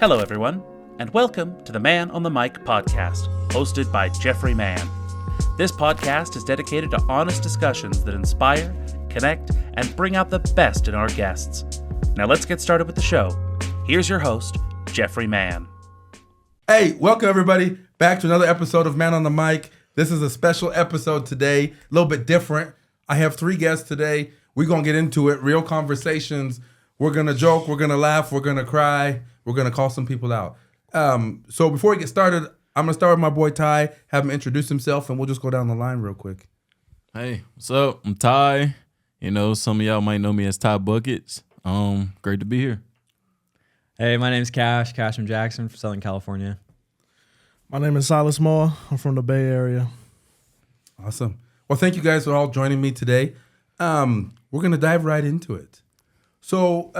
Hello, everyone, and welcome to the Man on the Mic podcast, hosted by Jeffrey Mann. This podcast is dedicated to honest discussions that inspire, connect, and bring out the best in our guests. Now let's get started with the show. Here's your host, Jeffrey Mann. Hey, welcome everybody back to another episode of Man on the Mic. This is a special episode today, a little bit different. I have 3 guests today. We're going to get into it, real conversations. We're going to joke, we're going to laugh, we're going to cry, we're going to call some people out. So before we get started, I'm going to start with my boy Ty, have him introduce himself, and we'll just go down the line real quick. Hey, what's up? I'm Ty. You know, some of y'all might know me as Ty Buckets. Great to be here. Hey, my name's Cash from Jackson from Southern California. My name is Silas Moore. I'm from the Bay Area. Awesome. Well, thank you guys for all joining me today. We're going to dive right into it. So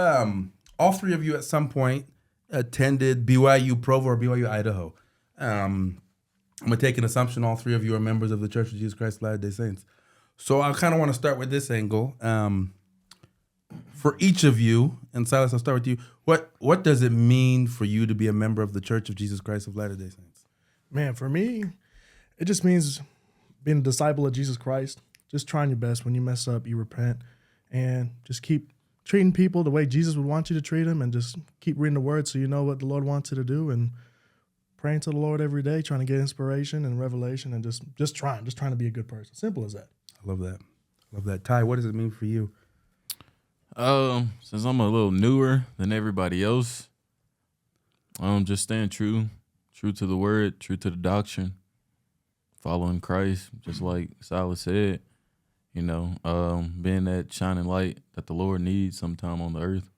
all 3 of you at some point attended BYU Provo or BYU Idaho. I'm going to take an assumption all 3 of you are members of the Church of Jesus Christ of Latter-day Saints. So I kind of want to start with this angle. For each of you, and Silas, I'll start with you. What does it mean for you to be a member of the Church of Jesus Christ of Latter-day Saints? Man, for me, it just means being a disciple of Jesus Christ. Just trying your best. When you mess up, you repent. And just keep treating people the way Jesus would want you to treat them, and just keep reading the Word so you know what the Lord wants you to do, and praying to the Lord every day, trying to get inspiration and revelation, and just trying to be a good person. Simple as that. I love that. Love that. Ty, what does it mean for you? Since I'm a little newer than everybody else, just staying true to the Word, true to the doctrine, following Christ, just like Silas said. You know, being that shining light that the Lord needs sometime on the earth.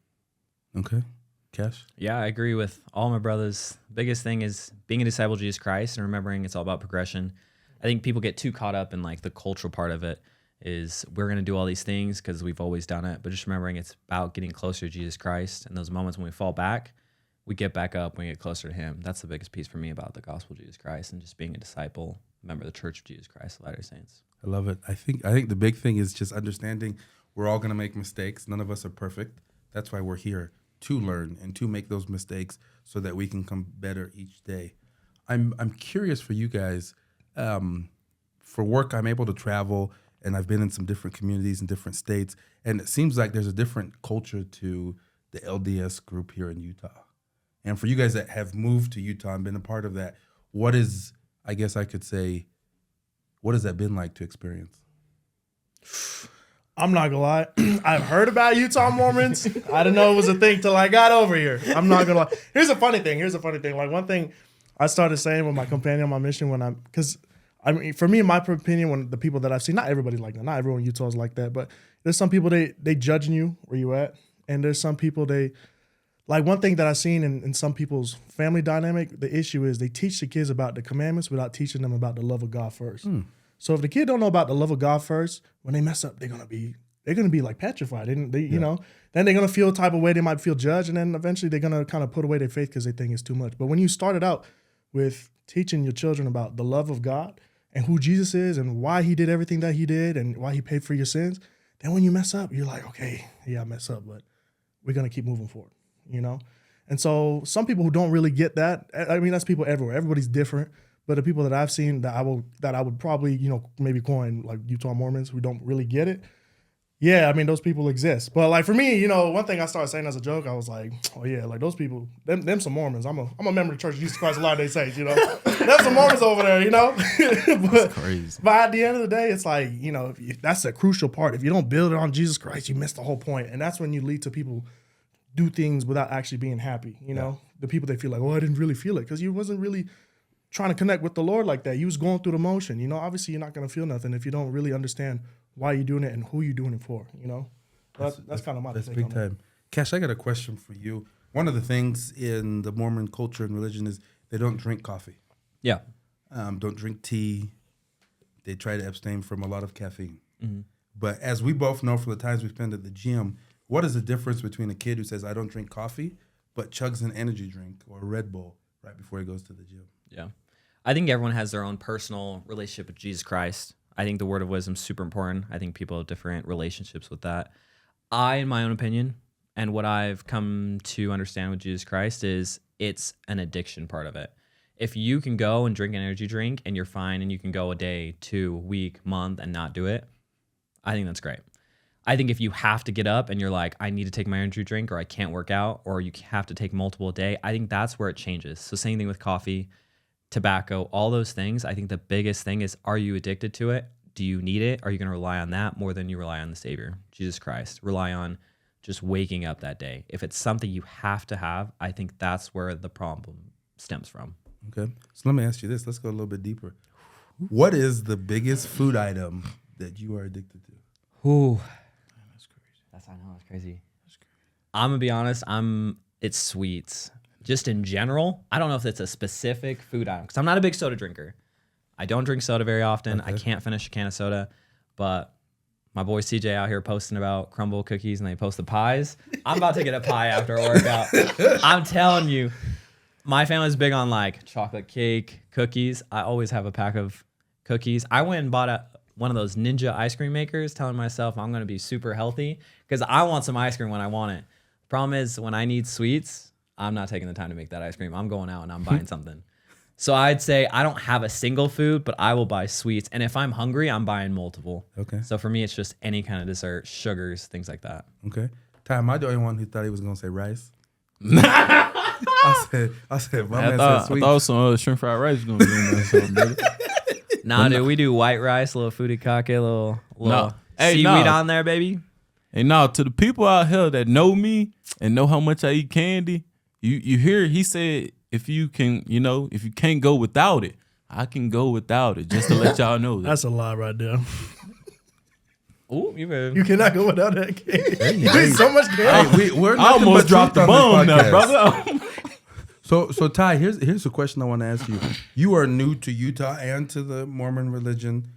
Okay. Cash? Yeah, I agree with all my brothers. Biggest thing is being a disciple of Jesus Christ and remembering it's all about progression. I think people get too caught up in like the cultural part of it is we're going to do all these things because we've always done it, but just remembering it's about getting closer to Jesus Christ, and those moments when we fall back, we get back up, we get closer to him. That's the biggest piece for me about the gospel of Jesus Christ and just being a disciple, member of the Church of Jesus Christ of Latter-day Saints. I love it. I think the big thing is just understanding we're all going to make mistakes. None of us are perfect. That's why we're here, to learn and to make those mistakes so that we can come better each day. I'm curious for you guys. For work, I'm able to travel, and I've been in some different communities in different states, and it seems like there's a different culture to the LDS group here in Utah. And for you guys that have moved to Utah and been a part of that, what has that been like to experience? I'm not gonna lie. I've heard about Utah Mormons. I didn't know it was a thing till I got over here. I'm not gonna lie. Here's a funny thing. Like, one thing I started saying with my companion on my mission because for me, in my opinion, when the people that I've seen, not everybody's like that. Not everyone in Utah is like that. But there's some people, they judging you where you at. And there's some people, like one thing that I've seen in some people's family dynamic, the issue is they teach the kids about the commandments without teaching them about the love of God first. So if the kid don't know about the love of God first, when they mess up, they're gonna be like petrified. You know, then they're gonna feel a type of way. They might feel judged, and then eventually they're gonna kind of put away their faith because they think it's too much. But when you started out with teaching your children about the love of God and who Jesus is and why he did everything that he did and why he paid for your sins, then when you mess up, you're like, okay, yeah, I mess up, but we're gonna keep moving forward. You know? And so some people who don't really get that, I mean, that's people everywhere. Everybody's different. But the people that I've seen that I would probably, you know, maybe coin like Utah Mormons who don't really get it. Yeah, I mean, those people exist. But like for me, you know, one thing I started saying as a joke, I was like, oh yeah, like those people, them some Mormons. I'm a member of the Church of Jesus Christ of Latter-day Saints, you know. There's some Mormons over there, you know. That's crazy. But at the end of the day, it's like, you know, that's a crucial part. If you don't build it on Jesus Christ, you miss the whole point. And that's when you lead to people do things without actually being happy, you know. The people they feel like, oh, I didn't really feel it because you wasn't really trying to connect with the Lord like that. You was going through the motion, you know. Obviously, you're not going to feel nothing if you don't really understand why you're doing it and who you're doing it for, you know. That's kind of my that's take big on time. Cash, I got a question for you. One of the things in the Mormon culture and religion is they don't drink coffee. Yeah. Don't drink tea. They try to abstain from a lot of caffeine. Mm-hmm. But as we both know from the times we spend at the gym, what is the difference between a kid who says, I don't drink coffee, but chugs an energy drink or a Red Bull right before he goes to the gym? Yeah. I think everyone has their own personal relationship with Jesus Christ. I think the word of wisdom is super important. I think people have different relationships with that. In my own opinion, And what I've come to understand with Jesus Christ is it's an addiction part of it. If you can go and drink an energy drink and you're fine and you can go a day, 2 week, month and not do it, I think that's great. I think if you have to get up and you're like, I need to take my energy drink or I can't work out or you have to take multiple a day, I think that's where it changes. So same thing with coffee, tobacco, all those things. I think the biggest thing is, are you addicted to it? Do you need it? Are you going to rely on that more than you rely on the Savior, Jesus Christ? Rely on just waking up that day. If it's something you have to have, I think that's where the problem stems from. Okay. So let me ask you this. Let's go a little bit deeper. What is the biggest food item that you are addicted to? Ooh. I know, that's crazy. I'm going to be honest. It's sweets. Just in general, I don't know if it's a specific food item because I'm not a big soda drinker. I don't drink soda very often. Okay. I can't finish a can of soda, but my boy CJ out here posting about crumble cookies and they post the pies. I'm about to get a pie after a workout. I'm telling you, my family's big on like chocolate cake, cookies. I always have a pack of cookies. I went and bought one of those Ninja ice cream makers, telling myself I'm going to be super healthy because I want some ice cream when I want it. Problem is, when I need sweets, I'm not taking the time to make that ice cream. I'm going out and I'm buying something. So I'd say I don't have a single food, but I will buy sweets. And if I'm hungry, I'm buying multiple. Okay. So for me, it's just any kind of dessert, sugars, things like that. Okay. Ty, am I the only one who thought he was going to say rice? I said, my man said sweet. I thought some shrimp fried rice was going to be in there. Something, brother. Nah, dude, we do white rice, little furikake, little seaweed on there, baby. Hey, now to the people out here that know me and know how much I eat candy, you hear he said if you can't go without it, I can go without it. Just to let y'all know that. That's a lie right there. Ooh, you cannot go without that candy. You eat so much candy. Hey, we're I almost dropped the bomb now, brother. So Ty, here's a question I want to ask you. You are new to Utah and to the Mormon religion.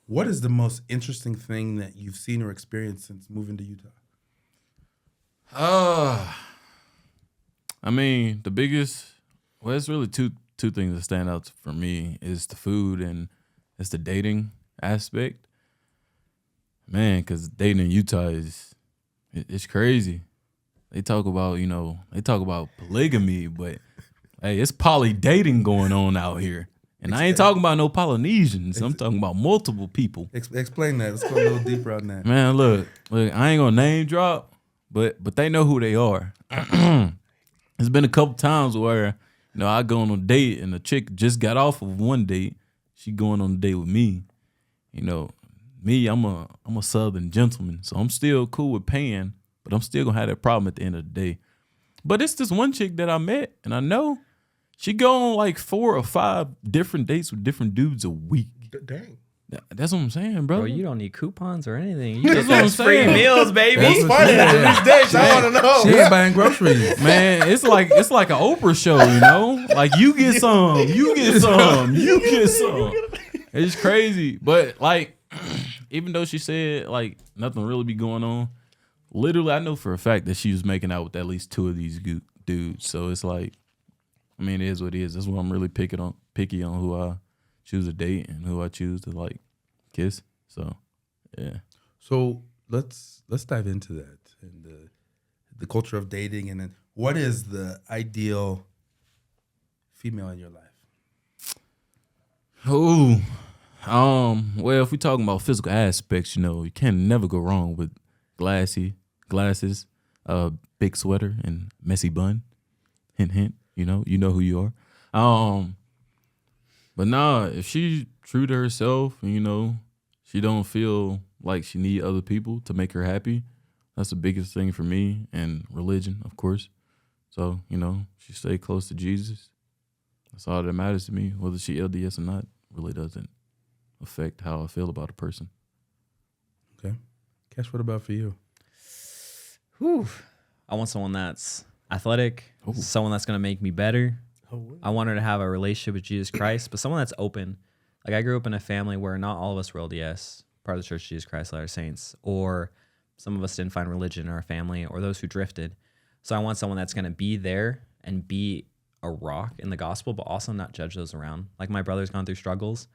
What is the most interesting thing that you've seen or experienced since moving to Utah? I mean, the biggest, well, it's really two things that stand out for me is the food and it's the dating aspect. Man, because dating in Utah it's crazy. They talk about polygamy, but hey, it's poly dating going on out here. And I ain't talking about no Polynesians. I'm talking about multiple people. Explain that. Let's go a little deeper on that. Man, look, I ain't gonna name drop, but they know who they are. There's been a couple times where, I go on a date and the chick just got off of one date. She going on a date with me. Me, I'm a Southern gentleman, so I'm still cool with paying, but I'm still gonna have that problem at the end of the day. But it's this one chick that I met, and I know she go on like 4 or 5 different dates with different dudes a week. Dang. That's what I'm saying, bro. Bro, you don't need coupons or anything. You That's just what I'm get free saying. meals, baby. That's what Funny these days, I want to know. She ain't buying groceries. Man, it's like an Oprah show, Like you get some, you get some, you get some. It's crazy, but like, even though she said like nothing really be going on, literally I know for a fact that she was making out with at least 2 of these dudes. So it's like, I mean, it is what it is. That's why I'm really picky on who I choose to date and who I choose to like kiss. So, yeah. So let's dive into that and the culture of dating, and then what is the ideal female in your life? Well, if we're talking about physical aspects, you can never go wrong with glasses, big sweater, and messy bun. Hint, hint. You know who you are. But nah, if she's true to herself and, she don't feel like she need other people to make her happy, that's the biggest thing for me, and religion, of course. So, she stay close to Jesus. That's all that matters to me. Whether she LDS or not really doesn't affect how I feel about a person. Okay. Cash, what about for you? Whew. I want someone that's athletic, someone that's going to make me better. I want her to have a relationship with Jesus Christ, but someone that's open. Like, I grew up in a family where not all of us were LDS, part of the Church of Jesus Christ, Latter Saints, or some of us didn't find religion in our family, or those who drifted. So I want someone that's going to be there and be a rock in the gospel, but also not judge those around. Like, my brother's gone through struggles.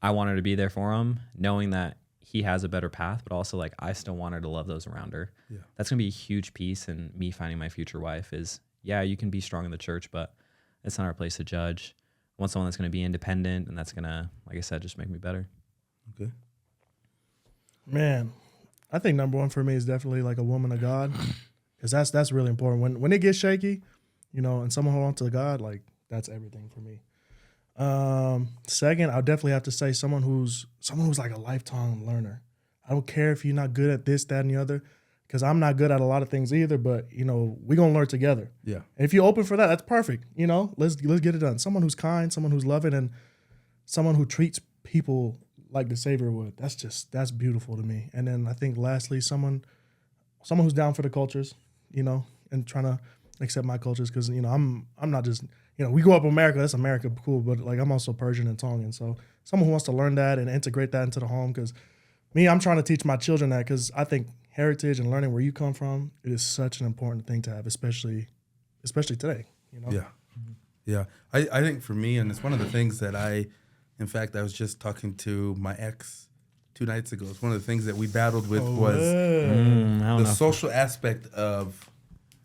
I want her to be there for him, knowing that he has a better path, but also like I still want her to love those around her. Yeah. That's gonna be a huge piece in me finding my future wife. Is you can be strong in the church, but it's not our place to judge. I want someone that's gonna be independent and that's gonna, like I said, just make me better. Okay. Man, I think number one for me is definitely like a woman of God, because that's really important. When it gets shaky, and someone hold on to God, like that's everything for me. Second, I'll definitely have to say someone who's like a lifetime learner. I don't care if you're not good at this, that, and the other, because I'm not good at a lot of things either. But we're gonna learn together. Yeah. And if you're open for that, that's perfect. Let's get it done. Someone who's kind, someone who's loving, and someone who treats people like the Savior would. That's beautiful to me. And then I think lastly, someone who's down for the cultures, and trying to accept my cultures, because I'm not just we grew up in America. That's America, cool. But like I'm also Persian and Tongan, so someone who wants to learn that and integrate that into the home. Because I'm trying to teach my children that, because I think heritage and learning where you come from, it is such an important thing to have, especially today. Yeah. Yeah. I think for me, and it's one of the things that in fact, I was just talking to my ex 2 nights ago. It's one of the things that we battled with was the social aspect of,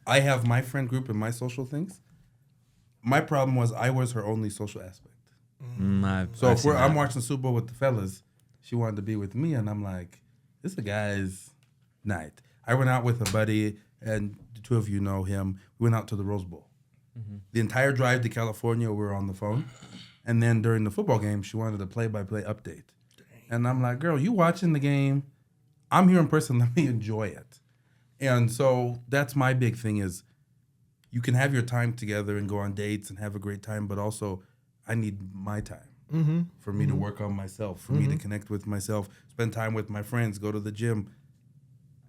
I have my friend group and my social things. My problem was I was her only social aspect. So if I'm watching Super Bowl with the fellas, she wanted to be with me, and I'm like, this is a guy's night. I went out with a buddy, and the two of you know him. We went out to the Rose Bowl. Mm-hmm. The entire drive to California, we were on the phone. And then during the football game, she wanted a play-by-play update. And I'm like, girl, you watching the game. I'm here in person. Let me enjoy it. And so that's my big thing is, you can have your time together and go on dates and have a great time, but also I need my time for me to work on myself, for me to connect with myself, spend time with my friends, go to the gym.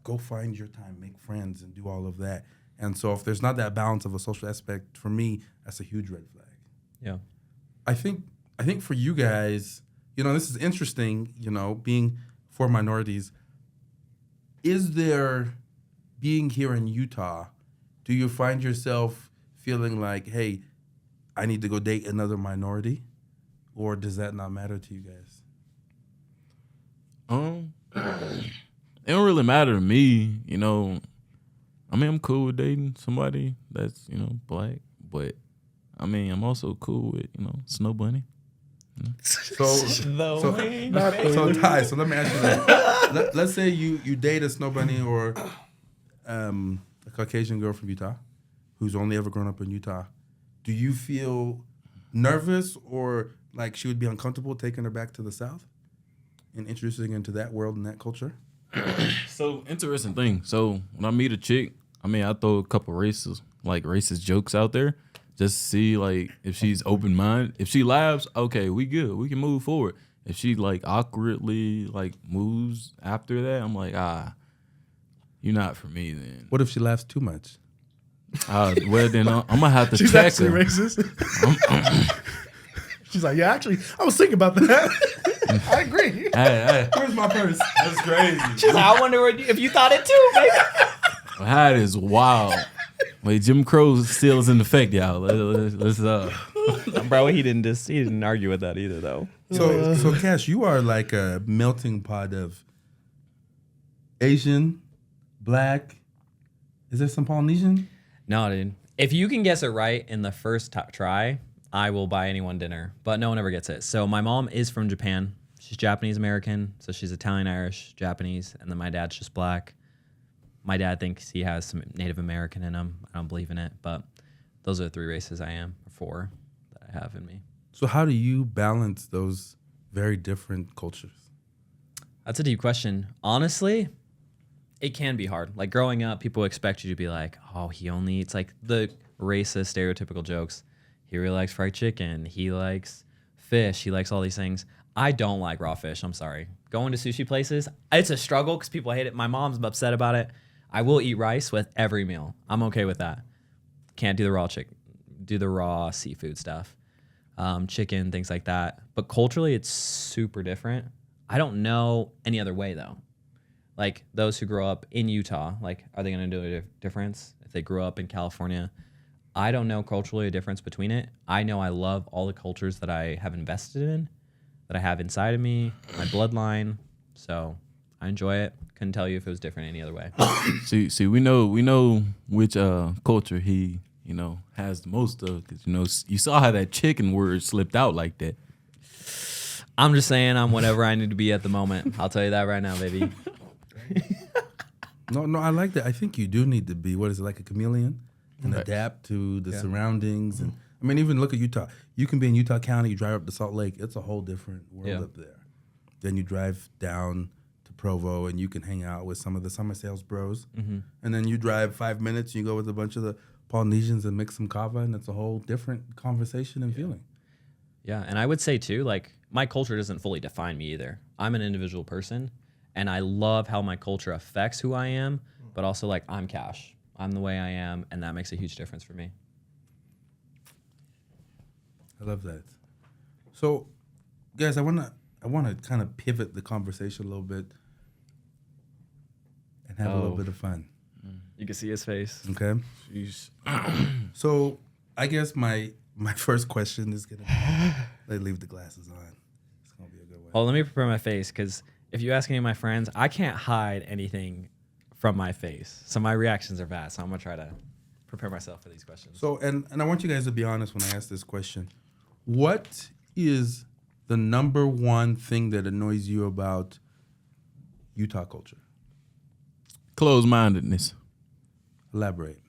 Go find your time, make friends, and do all of that. And so if there's not that balance of a social aspect, for me, that's a huge red flag. Yeah. I think for you guys, this is interesting, being for minorities. Is there, being here in Utah, do you find yourself feeling like, hey, I need to go date another minority? Or does that not matter to you guys? It don't really matter to me, I'm cool with dating somebody that's, black, but I'm also cool with, Snow Bunny. So Ty, so let me ask you that. Let's say you date a Snow Bunny or a Caucasian girl from Utah who's only ever grown up in Utah. Do you feel nervous or like she would be uncomfortable taking her back to the South and introducing her into that world and that culture? So, interesting thing. So, when I meet a chick, I throw a couple racist jokes out there just to see, like, if she's open-minded. If she laughs, okay, we good. We can move forward. If she, like, awkwardly, like, moves after that, I'm like, you're not for me then. What if she laughs too much? Well, then I'm going to have to She's check actually her. racist. She's like, yeah, actually, I was thinking about that. I agree. Hey, Where's my purse? that's crazy. She's like, I wonder if you thought it too, baby. That is wild. Wait, Jim Crow still is in effect, y'all. Let's Bro, he didn't argue with that either, though. So Cash, you are like a melting pot of Asian, Black. Is there some Polynesian? No, dude. If you can guess it right in the first try, I will buy anyone dinner. But no one ever gets it. So my mom is from Japan. She's Japanese American, so she's Italian, Irish, Japanese, and then my dad's just Black. My dad thinks he has some Native American in him. I don't believe in it, but those are the 3 races I am, or 4 that I have in me. So how do you balance those very different cultures? That's a deep question. Honestly, it can be hard. Like growing up, people expect you to be like, oh, he only eats like the racist stereotypical jokes. He really likes fried chicken. He likes fish. He likes all these things. I don't like raw fish. I'm sorry. Going to sushi places, it's a struggle because people hate it. My mom's upset about it. I will eat rice with every meal. I'm okay with that. Can't do the raw seafood stuff. Chicken, things like that. But culturally, it's super different. I don't know any other way, though. Like, those who grow up in Utah, like, are they going to do a difference? If they grew up in California, I don't know culturally a difference between it. I know I love all the cultures that I have invested in, that I have inside of me, my bloodline. So I enjoy it. Couldn't tell you if it was different any other way. See, we know which culture he, has the most of, because you saw how that chicken word slipped out like that. I'm just saying I'm whatever I need to be at the moment. I'll tell you that right now, baby. No, I like that. I think you do need to be, what is it, like a chameleon and Right. adapt to the surroundings. And I mean, even look at Utah. You can be in Utah County, you drive up to Salt Lake, it's a whole different world Yeah. up there. Then you drive down to Provo and you can hang out with some of the summer sales bros. Mm-hmm. And then you drive 5 minutes, you go with a bunch of the Polynesians and mix some kava, and it's a whole different conversation and feeling. Yeah, and I would say too, like my culture doesn't fully define me either. I'm an individual person, and I love how my culture affects who I am, but also like I'm Cash. I'm the way I am, and that makes a huge difference for me. I love that. So, guys, I wanna kind of pivot the conversation a little bit and have a little Oh. bit of fun. You can see his face. Okay. Jeez. So I guess my first question is gonna be, they leave the glasses on. It's gonna be a good one. Oh, let me prepare my face because if you ask any of my friends, I can't hide anything from my face. So my reactions are bad. So I'm gonna try to prepare myself for these questions. So and I want you guys to be honest when I ask this question. What is the number one thing that annoys you about Utah culture? Closed-mindedness. Elaborate.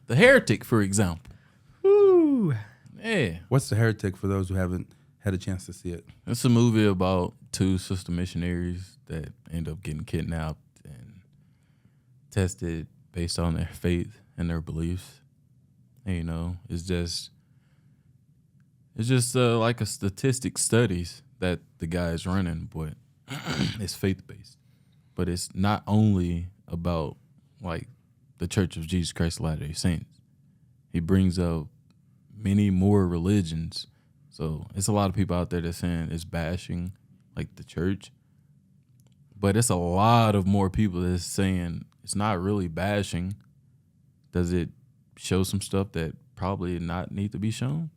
The Heretic, for example. Woo! Yeah. What's The Heretic for those who haven't had a chance to see it? It's a movie about two sister missionaries that end up getting kidnapped and tested based on their faith and their beliefs. And, it's just like a statistic studies that the guy is running, but it's faith-based. But it's not only about, like, the Church of Jesus Christ of Latter-day Saints. He brings up many more religions. So it's a lot of people out there that's saying it's bashing, like, the church. But it's a lot of more people that's saying it's not really bashing. Does it show some stuff that probably not need to be shown?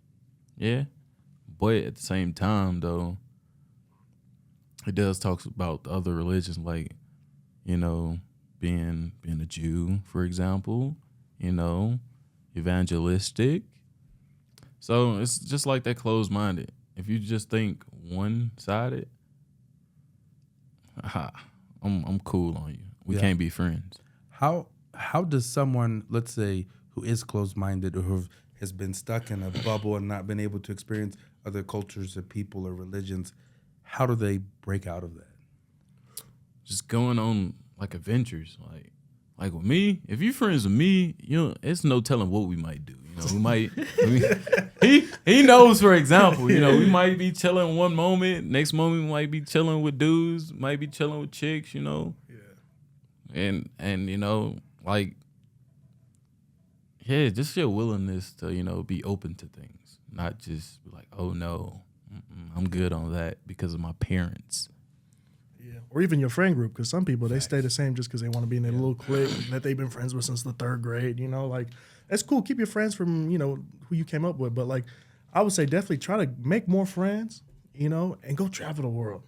Yeah. But at the same time, though, it does talk about the other religions, like, being a Jew, for example, evangelistic. So it's just like that closed-minded. If you just think one-sided, I'm cool on you. We Yeah. can't be friends. How does someone, let's say, who is closed-minded or who has been stuck in a bubble and not been able to experience other cultures or people or religions, how do they break out of that? Just going on like adventures, like with me. If you're friends with me, it's no telling what we might do. We might. He knows, for example. We might be chilling one moment, next moment we might be chilling with dudes, might be chilling with chicks. Yeah. And like, yeah, just your willingness to be open to things, not just be like, oh no, I'm good on that because of my parents. Yeah. Or even your friend group, because some people, they stay the same just because they want to be in their little clique that they've been friends with since the 3rd grade. Like, that's cool. Keep your friends from, who you came up with. But, like, I would say definitely try to make more friends, and go travel the world.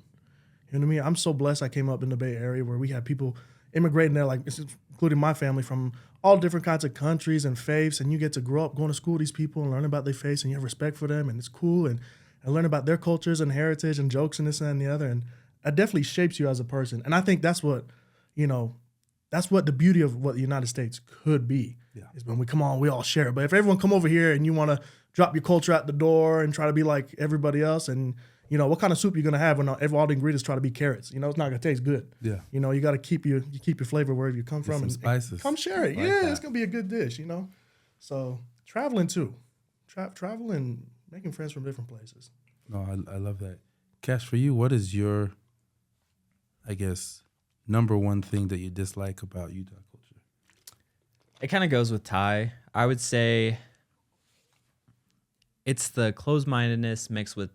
You know what I mean? I'm so blessed I came up in the Bay Area where we had people immigrating there, like, including my family, from all different kinds of countries and faiths. And you get to grow up going to school with these people and learn about their faiths, and you have respect for them, and it's cool. And learn about their cultures and heritage and jokes and this and the other. And it definitely shapes you as a person. And I think that's what, that's what the beauty of what the United States could be. Yeah. Is when we come on, we all share it. But if everyone come over here and you want to drop your culture out the door and try to be like everybody else, and, what kind of soup you're going to have when all the ingredients try to be carrots? It's not going to taste good. Yeah. You got to keep your flavor wherever you come from. some And spices. come share it. Like Yeah, that. it's going to be a good dish, So traveling too. Travel and making friends from different places. No, I love that. Cash, for you, what is your, I guess, number one thing that you dislike about Utah culture? It kind of goes with Ty. I would say it's the closed-mindedness mixed with,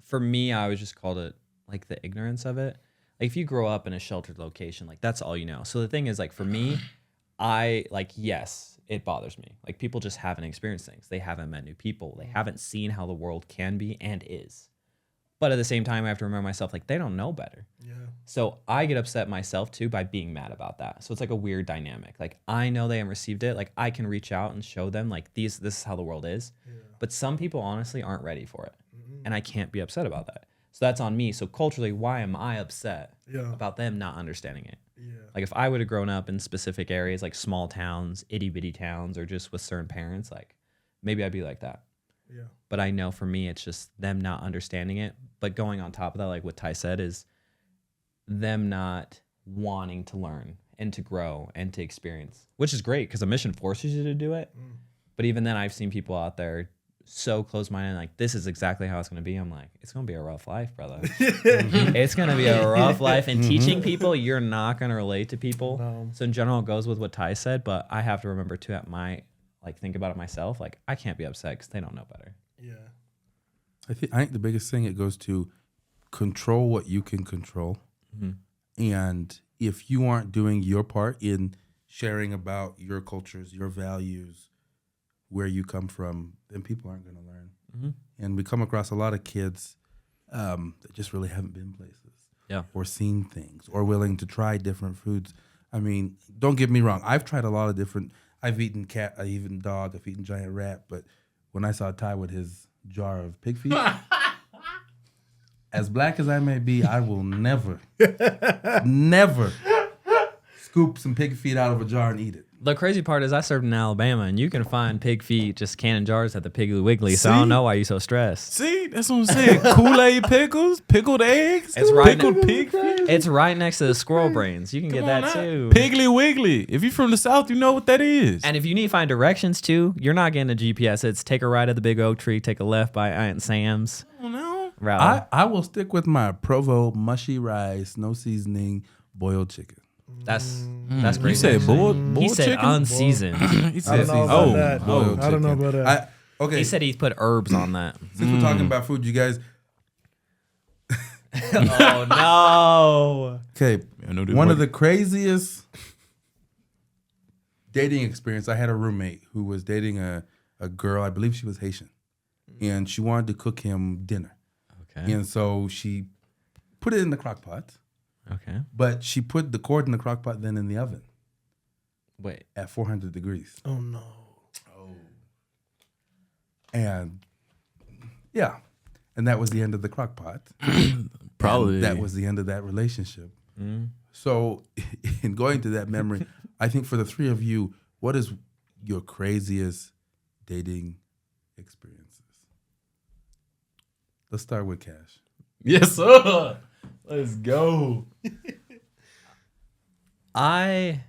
for me, I always just called it like the ignorance of it. Like if you grow up in a sheltered location, like that's all you know. So the thing is, like for me, yes, it bothers me. Like people just haven't experienced things. They haven't met new people. They haven't seen how the world can be and is. But at the same time, I have to remember myself, like, they don't know better. Yeah. So I get upset myself too by being mad about that. So it's like a weird dynamic. Like, I know they haven't received it. Like, I can reach out and show them like this is how the world is. Yeah. But some people honestly aren't ready for it. And I can't be upset about that. So that's on me. So culturally, why am I upset Yeah. about them not understanding it? Yeah. Like, if I would have grown up in specific areas like small towns, itty bitty towns, or just with certain parents, like maybe I'd be like that. Yeah. But I know for me, it's just them not understanding it. But going on top of that, like what Ty said, is them not wanting to learn and to grow and to experience, which is great because a mission forces you to do it. But even then, I've seen people out there so close-minded, like, this is exactly how it's going to be. I'm like, it's going to be a rough life, brother. It's going to be a rough life. And teaching people, you're not going to relate to people. No. So in general, it goes with what Ty said. But I have to remember too, at my, like, think about it myself. Like, I can't be upset because they don't know better. Yeah. I think the biggest thing, it goes to control what you can control. And if you aren't doing your part in sharing about your cultures, your values, where you come from, then people aren't going to learn. And we come across a lot of kids that just really haven't been places, or seen things, or willing to try different foods. I mean, don't get me wrong. I've tried a lot of different. I've eaten cat, I've eaten dog, I've eaten giant rat. But when I saw Ty with his jar of pig feet, as black as I may be, I will never scoop some pig feet out of a jar and eat it. The crazy part is I served in Alabama, and you can find pig feet just canned jars at the Piggly Wiggly. So I See? don't know why you're so stressed. See, that's what I'm saying. Kool-Aid pickles, pickled eggs, It's right pickled ne- pig feet. It's right next to the squirrel brains. You can get Come that on now. too. Piggly Wiggly. If you're from the South, you know what that is. And if you need to find directions too, you're not getting a GPS. It's take a right at the big oak tree, take a left by Aunt Sam's Oh, no. route. I will stick with my Provo mushy rice, no seasoning, boiled chicken. That's You great. said boiled He said chicken? unseasoned. He I said, don't know about oh, that. boiled I don't know chicken. about that. Okay, He said he put herbs on that. since we're talking about food, you guys. Oh no! Okay, I know this one of buddy. the craziest dating experience. I had a roommate who was dating a girl. I believe she was Haitian, and she wanted to cook him dinner. Okay. And so she put it in the crock pot, Okay. but she put the cord in the crock pot, then in the oven Wait. at 400 degrees. Oh no. And yeah, and that was the end of the crock pot. Probably. And that was the end of that relationship. So in going to that memory, I think for the three of you, what is your craziest dating experiences? Let's start with Cash. Yes, sir. Let's go. I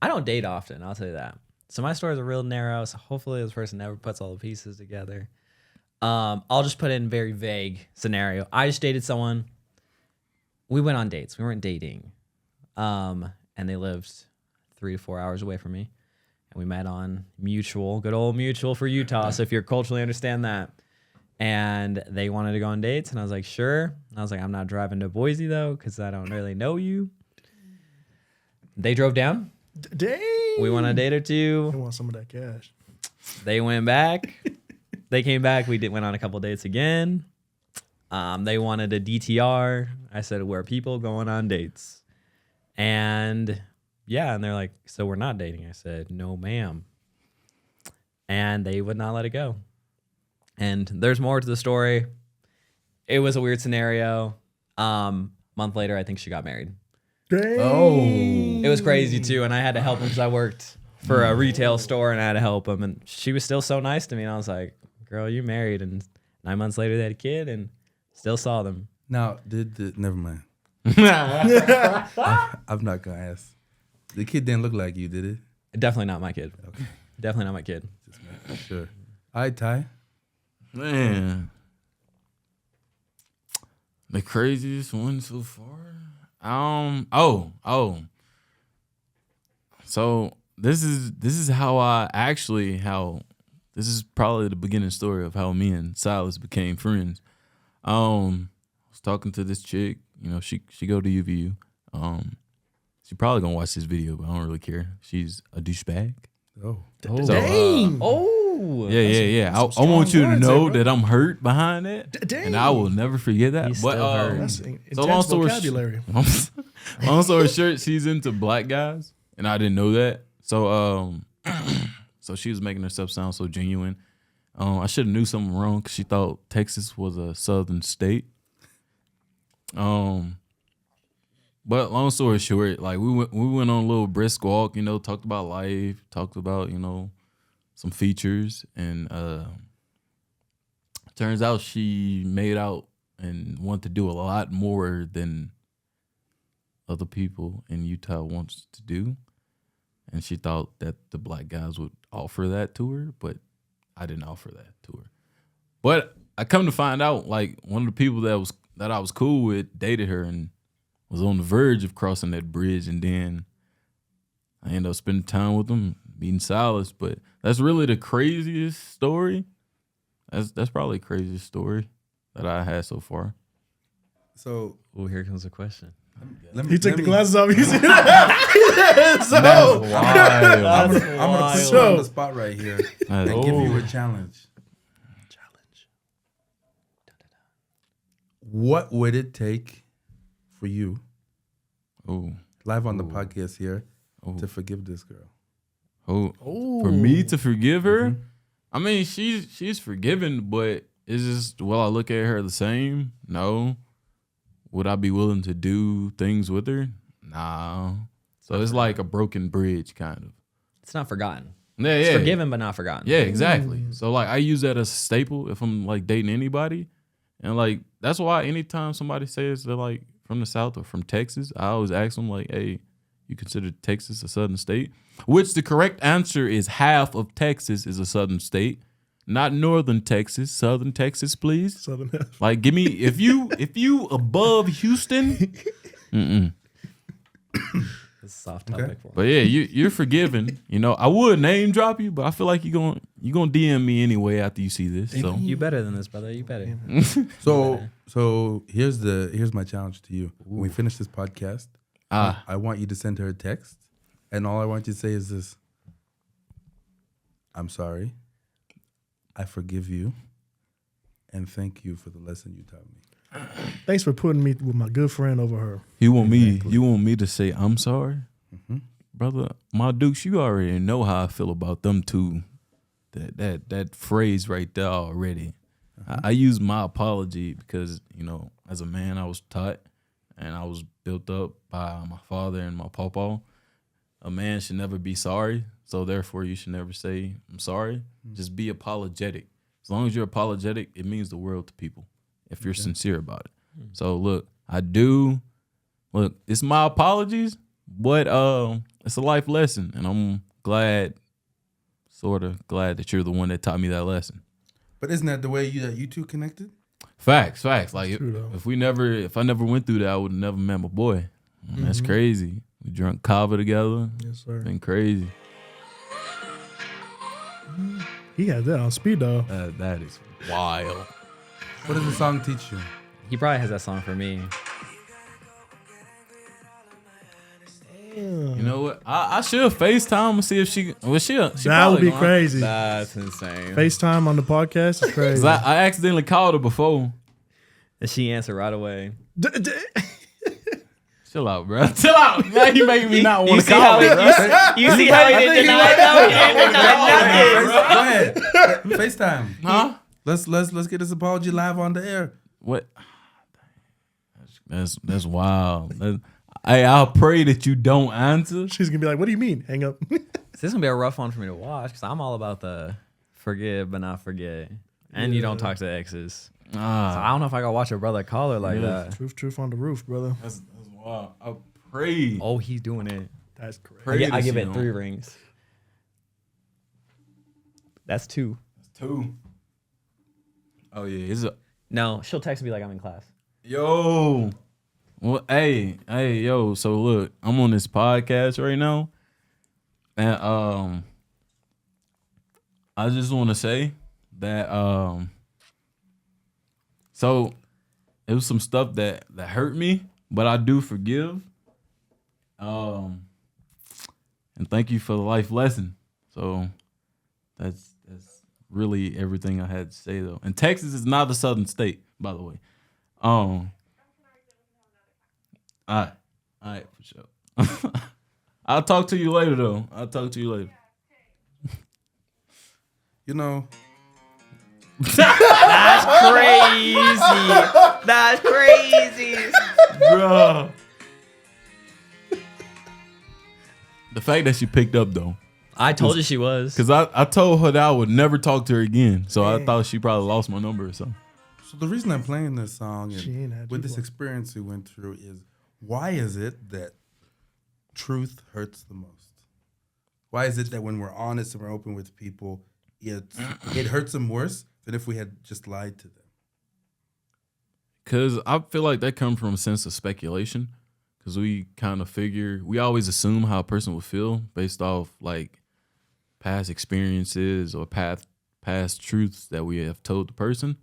don't date often, I'll tell you that. So my stories are real narrow, so hopefully this person never puts all the pieces together. I'll just put in very vague scenario. I just dated someone. We went on dates. We weren't dating. And they lived 3 to 4 hours away from me. And we met on Mutual, good old Mutual for Utah. So if you're culturally understand that. And they wanted to go on dates, and I was like, sure. And I was like, I'm not driving to Boise though, because I don't really know you. They drove down. Dang. We went on a date or I two. want some of that cash. They went back. They came back. We went on a couple dates again. They wanted a DTR. I said, we're people going on dates. And yeah, and they're like, so we're not dating. I said, no, ma'am. And they would not let it go. And there's more to the story. It was a weird scenario. Month later, I think she got married. Dang. It was crazy too, and I had to help him because I worked for a retail store, and I had to help him. And she was still so nice to me, and I was like, "Girl, you married?" And 9 months later, they had a kid, and still saw them. Now, never mind. I'm not gonna ask. The kid didn't look like you, did it? Definitely not my kid. Okay, Definitely not my kid. just making sure. All right, Ty. Man. The craziest one so far? So this is how this is probably the beginning story of how me and Silas became friends. I was talking to this chick, she go to UVU. She probably gonna watch this video, but I don't really care. She's a douchebag. Oh, So, Dang. Oh, Ooh. Yeah. I some want you strong to words know there, bro. that I'm hurt behind it, dang. and I will never forget that. He's But still hurt. That's so intense long story vocabulary. long story short, she's into black guys, and I didn't know that. So so she was making herself sound so genuine. I should have knew something wrong because she thought Texas was a southern state. But long story short, like we went on a little brisk walk, you know, talked about life, talked about, you know, some features, and turns out she made out and wanted to do a lot more than other people in Utah wants to do. And she thought that the black guys would offer that to her, but I didn't offer that to her. But I come to find out, like, one of the people that I was cool with dated her and was on the verge of crossing that bridge, and then I ended up spending time with them, meeting Silas. But that's really the craziest story. That's probably the craziest story that I had so far. So Oh, here comes a question. He took the glasses off. You see that? I'm gonna put you on the spot right here and give you a challenge. What would it take for you, live on the podcast here, to forgive this girl? For me to forgive her? I mean, she's forgiven, but it's just, will I look at her the same? No. Would I be willing to do things with her? Nah. So it's like a broken bridge, kind of. It's not forgotten. Yeah, It's forgiven, but not forgotten. Yeah, exactly. So like I use that as a staple if I'm like dating anybody. And like that's why anytime somebody says they're like from the South or from Texas, I always ask them like, hey, you consider Texas a southern state? Which the correct answer is half of Texas is a southern state. Not northern Texas, southern Texas, please. Southern. Like give me if you above Houston, It's a soft topic for But yeah, you're forgiven. You know, I would name drop you, but I feel like you're gonna DM me anyway after you see this. So you better than this, brother. You better. So here's my challenge to you. When we finish this podcast, I want you to send her a text, and all I want you to say is this: I'm sorry, I forgive you, and thank you for the lesson you taught me. Thanks for putting me with my good friend over her. you want me to say I'm sorry, brother? My Dukes, you already know how I feel about them two. That phrase right there already. I use my apology because, you know, as a man I was taught and I was built up by my father and my pawpaw. A man should never be sorry, so therefore you should never say I'm sorry. Just be apologetic. As long as you're apologetic, it means the world to people if you're sincere about it. So look, it's my apologies, but it's a life lesson, and I'm glad that you're the one that taught me that lesson. But isn't that the way you two connected? Facts. Like true, if I never went through that, I would have never met my boy. That's crazy. We drank kava together. Yes, sir. Been crazy. He had that on speed though. That is wild. What does the song teach you? He probably has that song for me. You know what? I should FaceTime and see if she That would be crazy. That's insane. FaceTime on the podcast is crazy. I accidentally called her before. And she answered right away. Chill out, bro. Chill out. Now you making me not want to see how call her, bro. You see how he didn't deny it? Go ahead. FaceTime. Huh? Let's get this apology live on the air. What? That's wild. I'll pray that you don't answer. She's gonna be like, "What do you mean? Hang up." This is gonna be a rough one for me to watch because I'm all about the forgive but not forget, and you don't talk to exes. So I don't know if I gotta watch a brother call her like that. Truth on the roof, brother. That's wild. I pray. Oh, he's doing it. That's crazy. Pray I that give she it don't. 3 rings. That's 2. 2. Oh yeah, is it? No, she'll text me like I'm in class. Yo. Well, hey, yo. So look, I'm on this podcast right now, and I just want to say that so it was some stuff that hurt me, but I do forgive. And thank you for the life lesson. So that's really everything I had to say though. And Texas is not a southern state, by the way. All right, for sure. I'll talk to you later though. I'll talk to you later. You know, That's crazy. That's crazy. Bro. The fact that she picked up though. I told you she was. Because I told her that I would never talk to her again. So I thought she probably lost my number or something. so the reason I'm playing this song She ain't had and with you this blocked. experience we went through is, why is it that truth hurts the most? Why is it that when we're honest and we're open with people, it hurts them worse than if we had just lied to them? Because I feel like that comes from a sense of speculation. Because we kind of figure, we always assume how a person would feel based off like past experiences or past truths that we have told the person.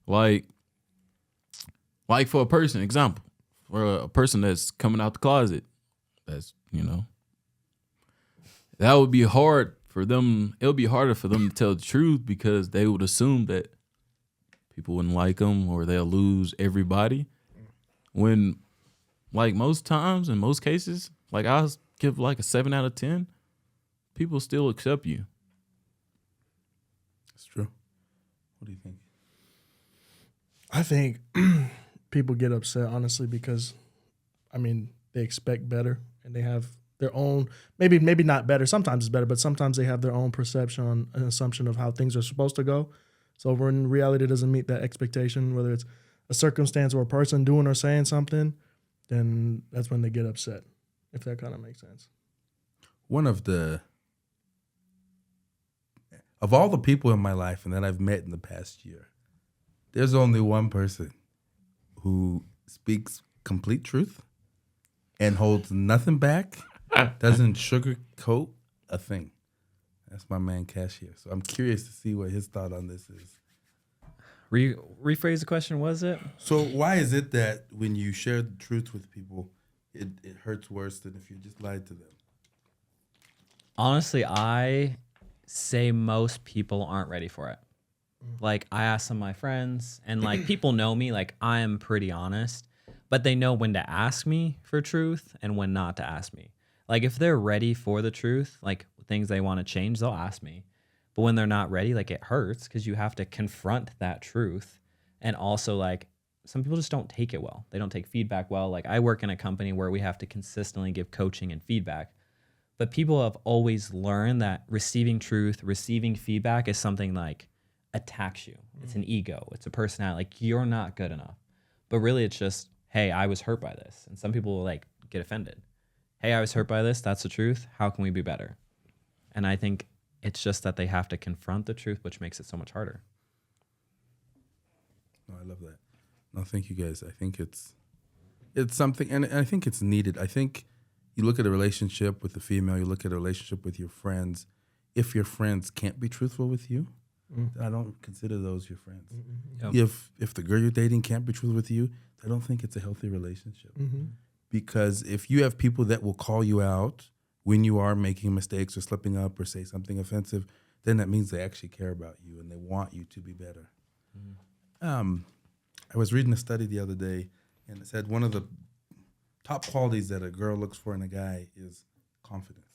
Like for a person, example, for a person that's coming out the closet, that's, that would be hard for them. It would be harder for them to tell the truth because they would assume that people wouldn't like them or they'll lose everybody. When, like most times, in most cases, like I'll give like a 7 out of 10, people still accept you. It's true. What do you think? I think people get upset, honestly, because, I mean, they expect better and they have their own, maybe not better, sometimes it's better, but sometimes they have their own perception and assumption of how things are supposed to go. So when reality doesn't meet that expectation, whether it's a circumstance or a person doing or saying something, then that's when they get upset, if that kind of makes sense. One of all the people in my life and that I've met in the past year, there's only one person who speaks complete truth and holds nothing back, doesn't sugarcoat a thing. That's my man Cashier. So I'm curious to see what his thought on this is. Rephrase the question, was it? So why is it that when you share the truth with people, it hurts worse than if you just lied to them? Honestly, I say most people aren't ready for it. Like, I ask some of my friends, and like people know me, like I am pretty honest, but they know when to ask me for truth and when not to ask me. Like, if they're ready for the truth, like things they want to change, they'll ask me. But when they're not ready, like it hurts because you have to confront that truth. And also, like, some people just don't take it well. They don't take feedback well. Like, I work in a company where we have to consistently give coaching and feedback. But people have always learned that receiving truth, receiving feedback is something like attacks you. It's an ego. It's a personality. Like, you're not good enough. But really, it's just, hey, I was hurt by this. And some people will like get offended. Hey, I was hurt by this. That's the truth. How can we be better? And I think it's just that they have to confront the truth, which makes it so much harder. No, I love that. No, thank you guys. I think it's something, and I think it's needed. I think you look at a relationship with a female, you look at a relationship with your friends. If your friends can't be truthful with you, I don't consider those your friends. Yep. If the girl you're dating can't be truthful with you, I don't think it's a healthy relationship. Because if you have people that will call you out when you are making mistakes or slipping up or say something offensive, then that means they actually care about you and they want you to be better. I was reading a study the other day, and it said one of the top qualities that a girl looks for in a guy is confidence.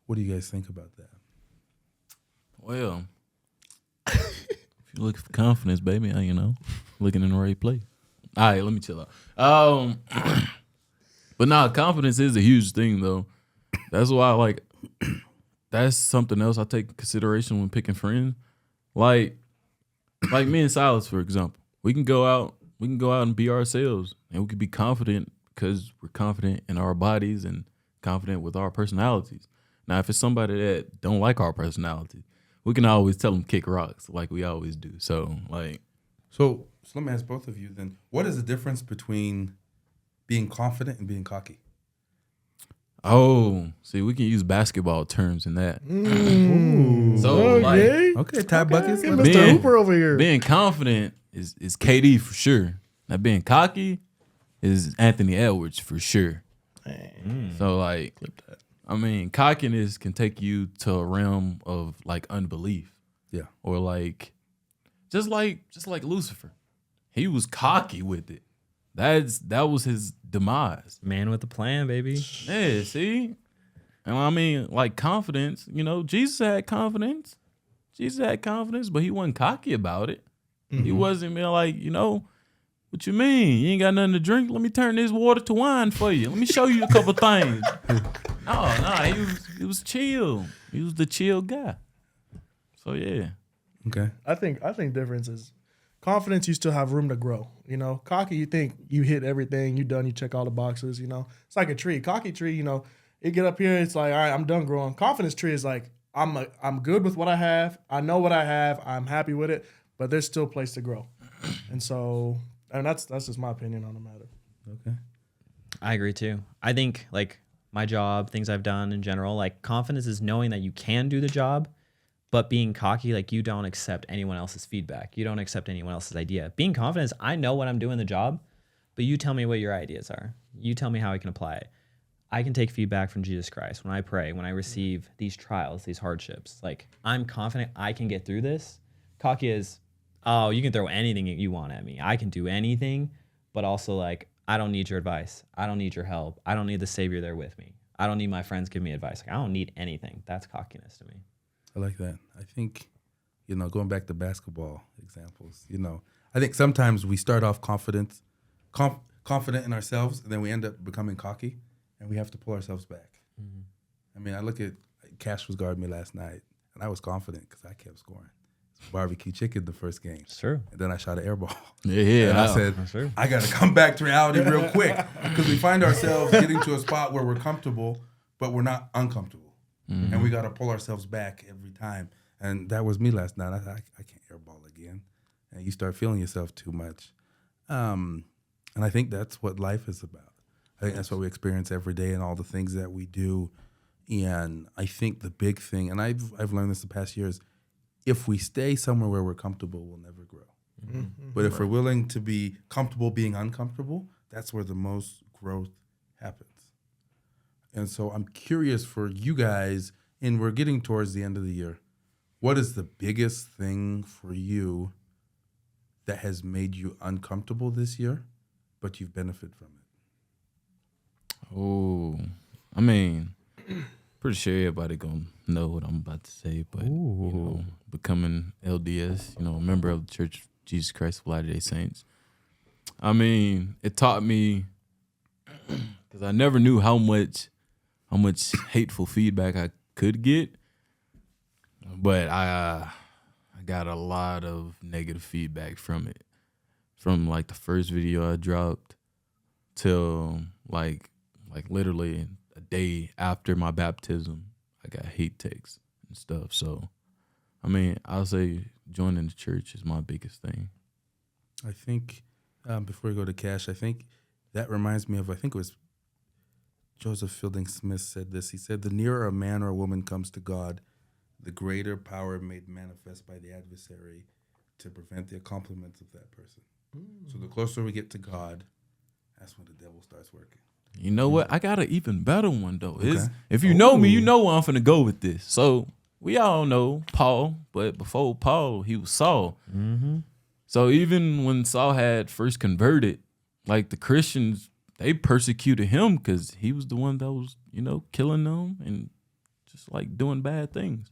What do you guys think about that? Well, if you're looking for confidence, baby, looking in the right place. All right, let me chill out. But nah, confidence is a huge thing, though. That's why, that's something else I take into consideration when picking friends. Like me and Silas, for example, we can go out and be ourselves, and we can be confident because we're confident in our bodies and confident with our personalities. Now, if it's somebody that don't like our personality, we can always tell them kick rocks like we always do. So let me ask both of you then, what is the difference between being confident and being cocky? Oh, see, we can use basketball terms in that. Okay, tie buckets. Mr. Hooper over here. Being confident is KD for sure. Now, being cocky is Anthony Edwards for sure. So, cockiness can take you to a realm of unbelief. Yeah. Or like just like Lucifer. He was cocky with it. That was his demise. Man with a plan, baby. Yeah, see? And I mean, like confidence, Jesus had confidence. Jesus had confidence, but he wasn't cocky about it. He wasn't being like, what you mean? You ain't got nothing to drink? Let me turn this water to wine for you. Let me show you a couple things. No, he was chill. He was the chill guy. So yeah. Okay. I think difference is confidence. You still have room to grow. Cocky, you think you hit everything, you done, you check all the boxes. It's like a tree. Cocky tree. It get up here, it's like, all right, I'm done growing. Confidence tree is like, I'm good with what I have. I know what I have. I'm happy with it, but there's still a place to grow. And so, that's just my opinion on the matter. Okay. I agree too. I think like my job, things I've done in general, like confidence is knowing that you can do the job, but being cocky, like you don't accept anyone else's feedback. You don't accept anyone else's idea. Being confident is I know what I'm doing the job, but you tell me what your ideas are. You tell me how I can apply it. I can take feedback from Jesus Christ when I pray, when I receive these trials, these hardships. Like I'm confident I can get through this. Cocky is, oh, you can throw anything you want at me. I can do anything, but also like I don't need your advice. I don't need your help. I don't need the Savior there with me. I don't need my friends giving me advice. Like I don't need anything. That's cockiness to me. I like that. I think, going back to basketball examples, I think sometimes we start off confident in ourselves, and then we end up becoming cocky, and we have to pull ourselves back. Mm-hmm. I mean, I look at Cash was guarding me last night, and I was confident because I kept scoring. Barbecue chicken the first game. It's true. And then I shot an air ball. Yeah. And I said, I got to come back to reality real quick because we find ourselves getting to a spot where we're comfortable, but we're not uncomfortable. Mm-hmm. And we got to pull ourselves back every time. And that was me last night. I thought, I can't airball again. And you start feeling yourself too much. And I think that's what life is about. I think that's what we experience every day and all the things that we do. And I think the big thing, and I've learned this the past years, if we stay somewhere where we're comfortable, we'll never grow. Mm-hmm. But if we're willing to be comfortable being uncomfortable, that's where the most growth happens. And so I'm curious for you guys, and we're getting towards the end of the year, what is the biggest thing for you that has made you uncomfortable this year, but you've benefited from it? Oh, I mean, pretty sure everybody gonna know what I'm about to say, but becoming LDS, a member of the Church of Jesus Christ of Latter-day Saints. I mean, it taught me because I never knew how much hateful feedback I could get, but I got a lot of negative feedback from it, from like the first video I dropped till like literally a day after my baptism, I got hate texts and stuff. So, I mean, I'll say joining the church is my biggest thing. I think before we go to Cash, I think that reminds me of, I think it was Joseph Fielding Smith said this. He said, the nearer a man or a woman comes to God, the greater power made manifest by the adversary to prevent the accomplishments of that person. So the closer we get to God, that's when the devil starts working. You know what? I got an even better one, though. Okay. If you know me, you know where I'm finna go with this. So we all know Paul, but before Paul, he was Saul. Mm-hmm. So even when Saul had first converted, like the Christians, they persecuted him because he was the one that was, killing them and just like doing bad things.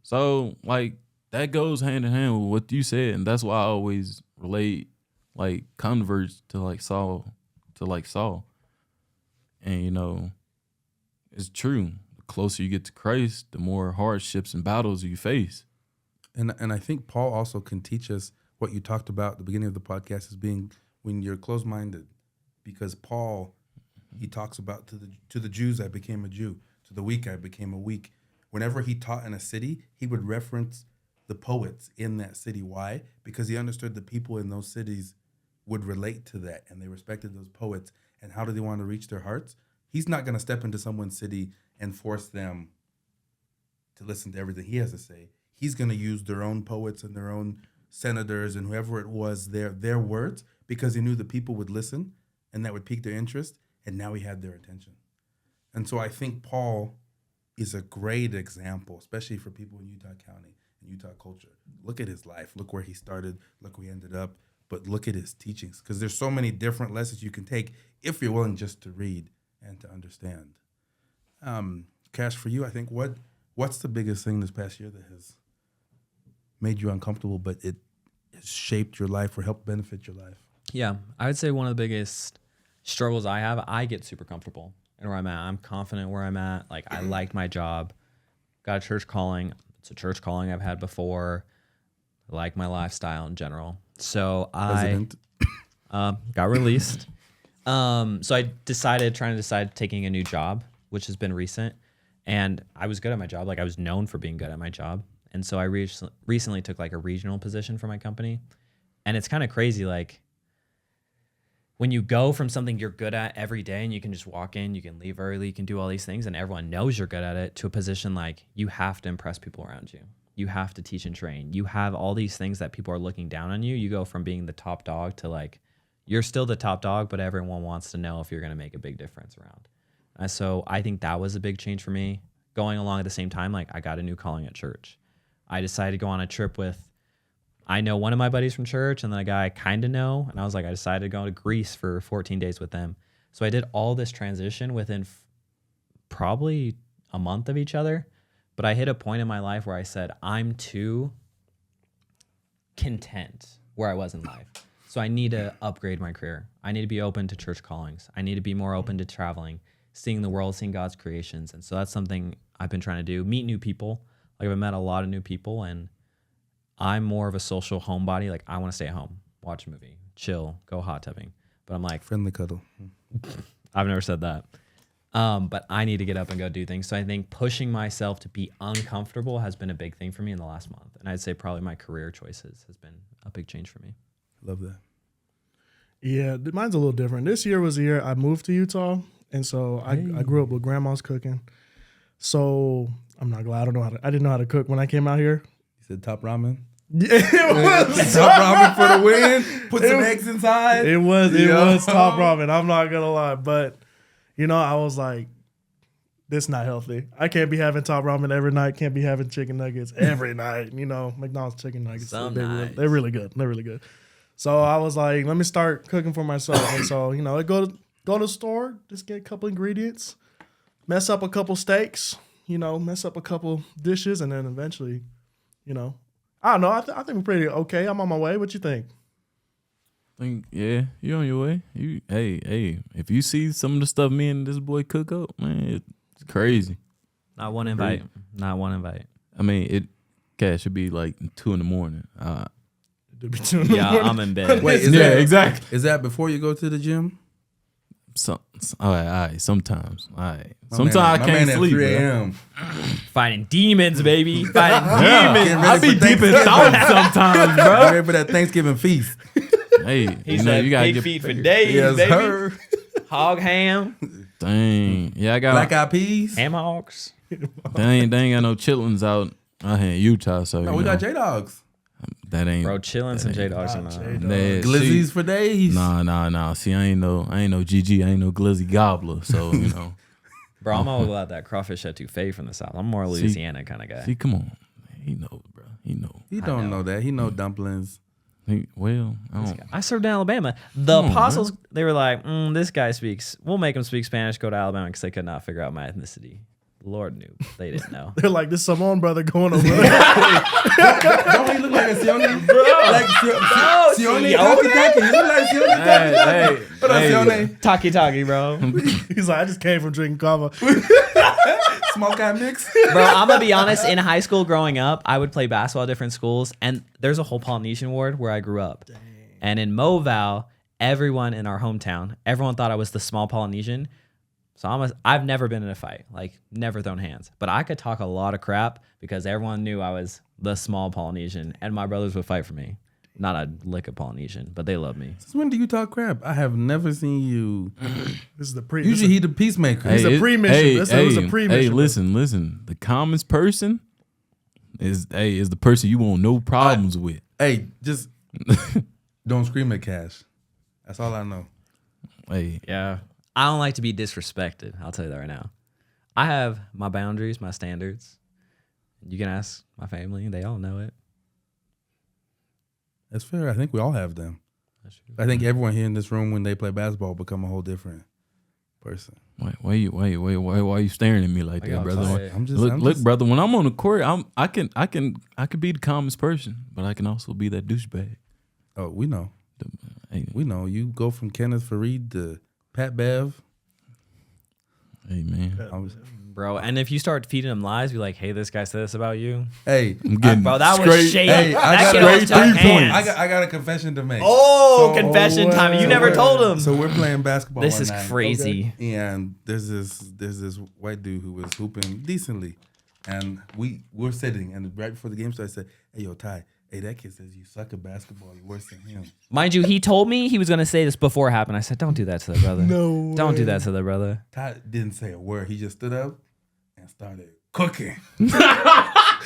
So like that goes hand in hand with what you said, and that's why I always relate like converts to like Saul. And it's true. The closer you get to Christ, the more hardships and battles you face. And I think Paul also can teach us what you talked about at the beginning of the podcast as being when you're closed-minded. Because Paul, he talks about to the Jews I became a Jew, to the weak I became a weak. Whenever he taught in a city, he would reference the poets in that city. Why? Because he understood the people in those cities would relate to that, and they respected those poets. And how do they want to reach their hearts? He's not going to step into someone's city and force them to listen to everything he has to say. He's going to use their own poets and their own senators and whoever it was, their words, because he knew the people would listen and that would pique their interest, and now he had their attention. And so I think Paul is a great example, especially for people in Utah County in Utah culture. Look at his life. Look where he started. Look where he ended up. But look at his teachings, because there's so many different lessons you can take if you're willing just to read and to understand. Cash, for you, I think what's the biggest thing this past year that has made you uncomfortable, but it has shaped your life or helped benefit your life? Yeah, I would say one of the biggest struggles I have, I get super comfortable in where I'm at. I'm confident where I'm at. Like, I like my job. Got a church calling. It's a church calling I've had before. I like my lifestyle in general. So President. I got released. So I trying to decide taking a new job, which has been recent. And I was good at my job. Like, I was known for being good at my job. And so I recently took like a regional position for my company. And it's kind of crazy. Like, when you go from something you're good at every day and you can just walk in, you can leave early, you can do all these things and everyone knows you're good at it, to a position like you have to impress people around you. You have to teach and train. You have all these things that people are looking down on you. You go from being the top dog to like, you're still the top dog, but everyone wants to know if you're going to make a big difference around. And so I think that was a big change for me. Going along at the same time, like, I got a new calling at church. I decided to go on a trip with, I know one of my buddies from church and then a guy I kind of know. And I was like, I decided to go to Greece for 14 days with them. So I did all this transition within probably a month of each other. But I hit a point in my life where I said, I'm too content where I was in life. So I need to upgrade my career. I need to be open to church callings. I need to be more open to traveling, seeing the world, seeing God's creations. And so that's something I've been trying to do. Meet new people. Like, I've met a lot of new people, and I'm more of a social homebody. Like, I want to stay at home, watch a movie, chill, go hot tubbing. But I'm like, Friendly cuddle. I've never said that. But I need to get up and go do things. So I think pushing myself to be uncomfortable has been a big thing for me in the last month. And I'd say probably my career choices has been a big change for me. Love that. Yeah, mine's a little different. This year was the year I moved to Utah, and so I grew up with grandma's cooking. So I'm not glad. I didn't know how to cook when I came out here. You said top ramen. Yeah, it was Top ramen for the win. Put some eggs inside. It was top ramen. I'm not gonna lie, but I was like, this not healthy. I can't be having top ramen every night. Can't be having chicken nuggets every night. McDonald's chicken nuggets. They're really good. They're really good. So I was like, let me start cooking for myself. And so I go to the store, just get a couple ingredients, mess up a couple steaks, mess up a couple dishes, and then eventually, I don't know. I think we're pretty okay. I'm on my way. What you think? Yeah, you on your way. Hey, if you see some of the stuff me and this boy cook up, man, it's crazy. Not one invite. Not one invite. I mean, it should be like 2 a.m. It'd be 2 a.m. I'm in bed. Wait, exactly. Is that before you go to the gym? All right. Sometimes. All right. Sometimes I can't sleep. 3 bro. a.m. Fighting demons, baby. Fighting Demons. Getting ready I be for deep in Thanksgiving. thought sometimes, Get bro. ready for that Thanksgiving feast. Hey, He you said gotta pig get feet for days, Yes, baby. sir. Hog ham, Dang. Yeah, I got Black eyed peas. ham hogs. they ain't got no chitlins out here in Utah, so No, we got J-Dogs. that ain't Bro, chillin' some J-Dogs. J-Dogs. that- Glizzies for days. Nah. See, I ain't no GG. I ain't no glizzy gobbler. So Bro, I'm all about that crawfish etouffee from the South. I'm more a Louisiana kind of guy. see, come on, he knows, bro. He know. He don't know that. He know dumplings. I don't. I served in Alabama. The apostles, they were like, this guy we'll make him speak Spanish, go to Alabama, because they could not figure out my ethnicity. Lord knew. They didn't know. They're like, this Samoan brother going over there. Don't he look like a Sione? Like Sione Taki. You look like Sione Taki. Hey, What up, Sione? Taki, bro. He's like, I just came from drinking kava. Smoke eye mix. Bro, I'm going to be honest. In high school growing up, I would play basketball at different schools. And there's a whole Polynesian ward where I grew up. Dang. And in Moval, everyone in our hometown, everyone thought I was the small Polynesian. So I've never been in a fight, like never thrown hands. But I could talk a lot of crap because everyone knew I was the small Polynesian. And my brothers would fight for me. Not a lick of Polynesian, but they love me. Since when do you talk crap? I have never seen you. This is the pre. Usually he the peacemaker. It's a pre-mission. It was a pre-mission. Hey, listen. The calmest person is the person you want no problems with. Hey, just don't scream at Cash. That's all I know. Hey, Yeah. I don't like to be disrespected. I'll tell you that right now. I have my boundaries, my standards. You can ask my family; they all know it. That's fair. I think we all have them. That's true. I think everyone here in this room, when they play basketball, become a whole different person. Why are you staring at me like I that, got brother? tired. Look, brother. When I'm on the court, I can be the calmest person, but I can also be that douchebag. Oh, we know. Hey, We know. You go from Kenneth Fareed to Pat Bev. hey man, I was, Bro, and if you start feeding them lies, be like, "Hey, this guy said this about you." hey, I'm getting Bro, that was straight- shady. Hey, I That got kid a almost straight took 3 hands. points. I got a confession to make. Oh, So- confession time! You So never we're- told him. So we're playing basketball. This one is night. crazy. And there's this white dude who was hooping decently, and we're sitting, and right before the game started, I said, "Hey, yo, Ty, hey, that kid says you suck at basketball. You're worse than him." Mind you, he told me he was gonna say this before it happened. I said, "Don't do that to the brother. No Don't do way. that to the brother." Ty didn't say a word. He just stood up and started cooking.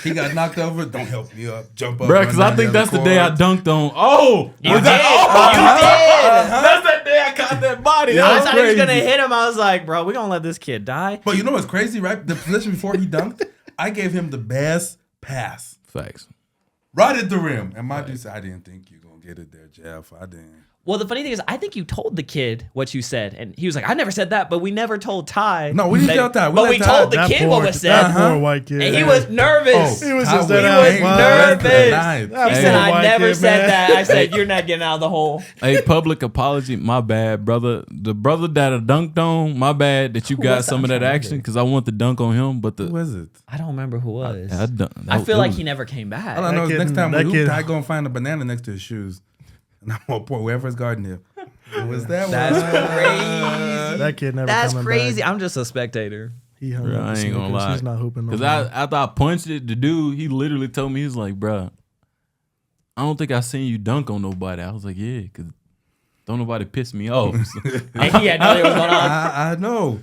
He got knocked over. Don't help me up. Jump up. bro. run Because down I think other that's the day I court. dunked on. Oh, You was did. that? That's that day I caught that body. I That was thought he was crazy. gonna hit him. I was like, "Bro, we gonna let this kid die." But you know what's crazy, right? The position before he dunked, I gave him the best pass. Facts. Right at the rim. And my dude said, I didn't think you were going to get it there, Jeff. I didn't. Well, the funny thing is, I think you told the kid what you said, and he was like, "I never said that," but we never told Ty. No, we didn't tell Ty. We But let we Ty- told the That kid poor- what was said, That poor white kid. and he was nervous. He was Ty just was that ass angry. wild. Rest of the Nervous. night. That He Hey. said, poor "I white never kid, said man. that." I said, "You're not getting out of the hole." Hey, public apology. My bad, brother. The brother that I dunked on, my bad that you got was that? some of I'm that trying to action because I want to dunk on him. But Who the was it? I don't remember who it was. I feel like he never came back. All I know is kid- next time we that hoop, kid- Ty go and find a banana next to his shoes. And I'm going to pour whoever's guarding him. Who was that That's one? crazy. That kid never That's coming crazy. back. I'm just a spectator. He hung Bro, up I the ain't gonna sneakers. lie. He's not hooping no Because more. after I punched it, the dude, he literally told me, he's like, bro, I don't think I seen you dunk on nobody. I was like, yeah, because don't nobody piss me off. So- And he had no idea what was going on. I know.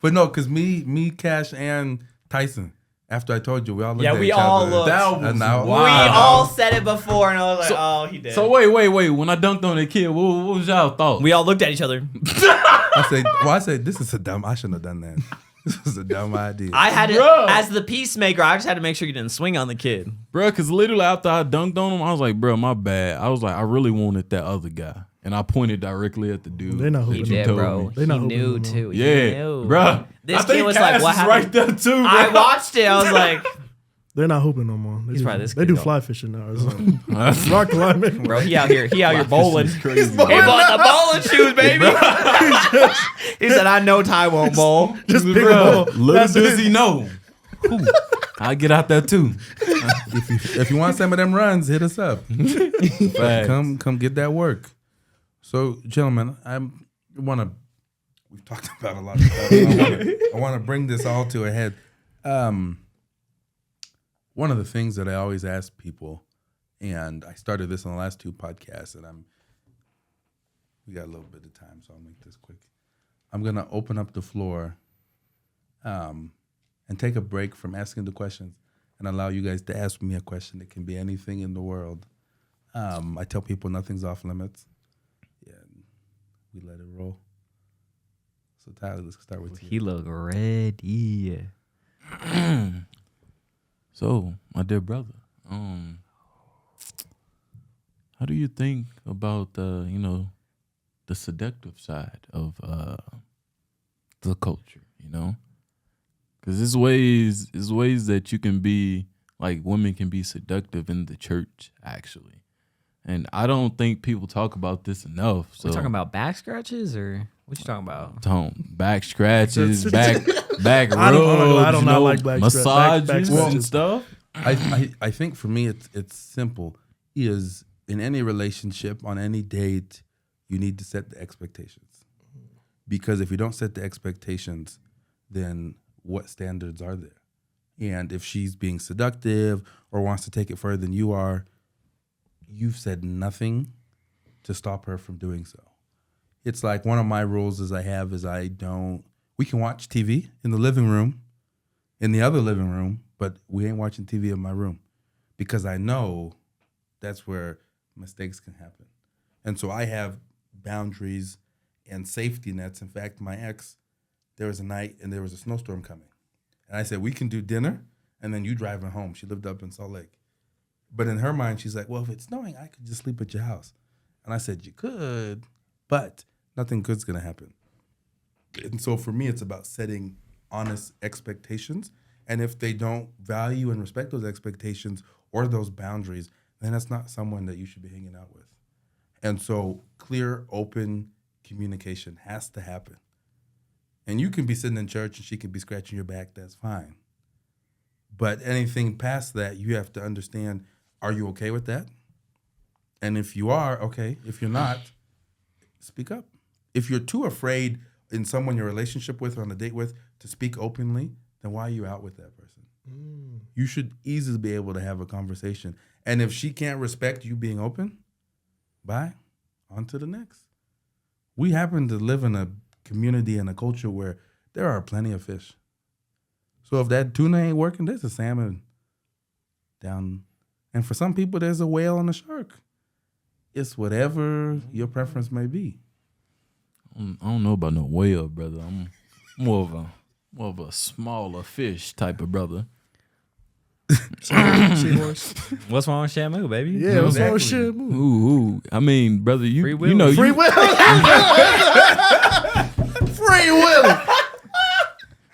But no, because me, Cash, and Tyson, after I told you, we all looked Yeah, at we each all other. looked. That was And now- wild. We all said it before, and I was like, "Oh, he did." So wait. When I dunked on that kid, what was y'all thought? we all looked at each other. I said, this is a dumb, I shouldn't have done that. This was a dumb idea. I had to, Bro. as the peacemaker, I just had to make sure you didn't swing on the kid. Bro, because literally after I dunked on him, I was like, bro, my bad. I was like, I really wanted that other guy. And I pointed directly at the dude. They know who that he you did, told bro. me. They He not knew hooping no too. He Yeah, knew. bro. This I kid think was Cass like, "What is happened?" right there too, bro. I watched it. I was like, They're not hooping no more. They He's do, probably this they kid, do though. fly fishing now or something. Rock climbing. "Bro, he out here bowling." This is crazy. He bought the bowling shoes, baby. He said, "I know Ty won't bowl." Just pick a Bro, ball. little That's does it. he know. I get out there too. if you want some of them runs, hit us up. Facts. Come get that work. So, gentlemen, we've talked about a lot of stuff. I want to bring this all to a head. One of the things that I always ask people, and I started this on the last 2 podcasts, and we got a little bit of time, so I'll make this quick. I'm gonna open up the floor, and take a break from asking the questions, and allow you guys to ask me a question. It can be anything in the world. I tell people nothing's off limits. Yeah, we let it roll. So Tyler, let's start with you. He look ready. So, my dear brother, how do you think about the seductive side of the culture? Because there's ways that you can be like women can be seductive in the church actually, and I don't think people talk about this enough. So We talking about back scratches or what you talking about? back scratches, back I don't- rubs, I do not like back massages and scratches. stuff. I think for me it's simple. Is in any relationship, on any date, you need to set the expectations. Because if you don't set the expectations, then what standards are there? And if she's being seductive or wants to take it further than you are, you've said nothing to stop her from doing so. It's like one of my rules is we can watch TV in the living room, in the other living room, but we ain't watching TV in my room because I know that's where mistakes can happen. And so I have boundaries and safety nets. In fact, my ex, there was a night and there was a snowstorm coming. And I said, we can do dinner and then you driving home. She lived up in Salt Lake. But in her mind, she's like, well, if it's snowing, I could just sleep at your house. And I said, you could, but nothing good's going to happen. And so for me, it's about setting honest expectations. And if they don't value and respect those expectations or those boundaries, then that's not someone that you should be hanging out with. And so clear, open communication has to happen. And you can be sitting in church and she could be scratching your back. That's fine. But anything past that, you have to understand, are you okay with that? And if you are, okay. If you're not, speak up. If you're too afraid in someone you're in a relationship with or on a date with to speak openly, then why are you out with that person? You should easily be able to have a conversation. And if she can't respect you being open, bye. On to the next. We happen to live in a community and a culture where there are plenty of fish. So if that tuna ain't working, there's a salmon down. And for some people, there's a whale and a shark. It's whatever your preference may be. I don't know about no whale, brother. I'm more of a smaller fish type of brother. Seahorse. What's wrong with Shamu, baby? Yeah, what's wrong with Exactly. shit? Ooh. I mean, brother, you Free will. you know Free you, will. Free will.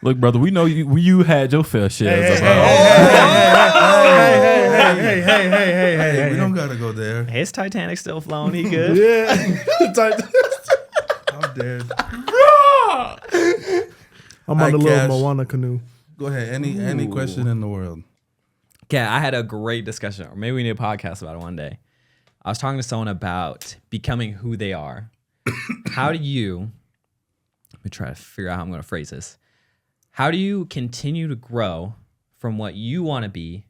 look, brother, we know you had your fair shares of Hey. We don't gotta go there. His Titanic's still flowing. He good? Yeah. How dare. I'm on Hi, the little Cash. Moana canoe. Go ahead. Any question in the world. Okay, I had a great discussion, or maybe we need a podcast about it one day. I was talking to someone about becoming who they are. How do you, let me try to figure out how I'm going to phrase this. How do you continue to grow from what you want to be,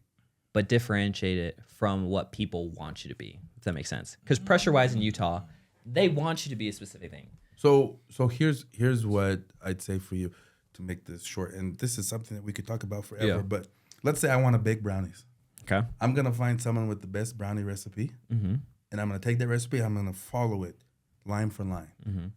but differentiate it from what people want you to be? If that makes sense. Because pressure-wise in Utah, they want you to be a specific thing. So here's what I'd say for you to make this short. And this is something that we could talk about forever. Yeah. But let's say I want to bake brownies. Okay. I'm going to find someone with the best brownie recipe. Mm-hmm. And I'm going to take that recipe. I'm going to follow it line for line. Mm-hmm.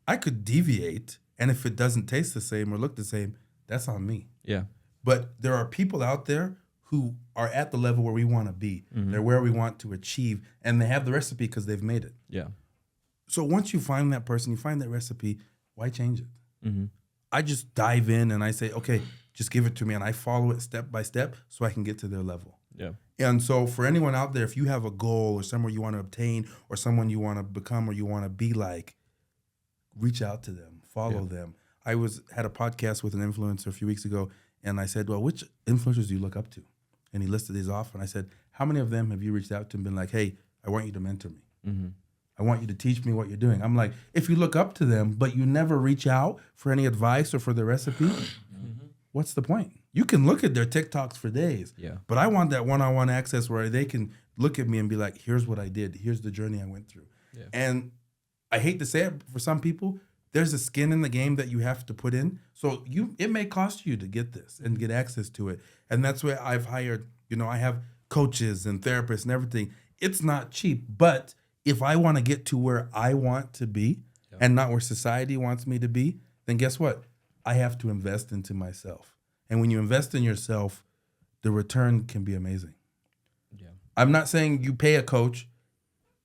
I could deviate. And if it doesn't taste the same or look the same, that's on me. Yeah. But there are people out there who are at the level where we want to be. Mm-hmm. They're where we want to achieve. And they have the recipe because they've made it. Yeah. So once you find that person, you find that recipe, why change it? Mm-hmm. I just dive in and I say, okay, just give it to me. And I follow it step by step so I can get to their level. Yeah. And so for anyone out there, if you have a goal or somewhere you want to obtain or someone you want to become or you want to be like, reach out to them, follow them. I had a podcast with an influencer a few weeks ago, and I said, well, which influencers do you look up to? And he listed these off, and I said, how many of them have you reached out to and been like, hey, I want you to mentor me. Mm-hmm. I want you to teach me what you're doing. I'm like, if you look up to them, but you never reach out for any advice or for the recipe, what's the point? You can look at their TikToks for days, Yeah. but I want that one-on-one access where they can look at me and be like, here's what I did. Here's the journey I went through. Yeah. And I hate to say it, for some people, there's a skin in the game that you have to put in. So it may cost you to get this and get access to it. And that's where I've hired, I have coaches and therapists and everything. It's not cheap, but if I want to get to where I want to be and not where society wants me to be, then guess what? I have to invest into myself. And when you invest in yourself, the return can be amazing. Yeah. I'm not saying you pay a coach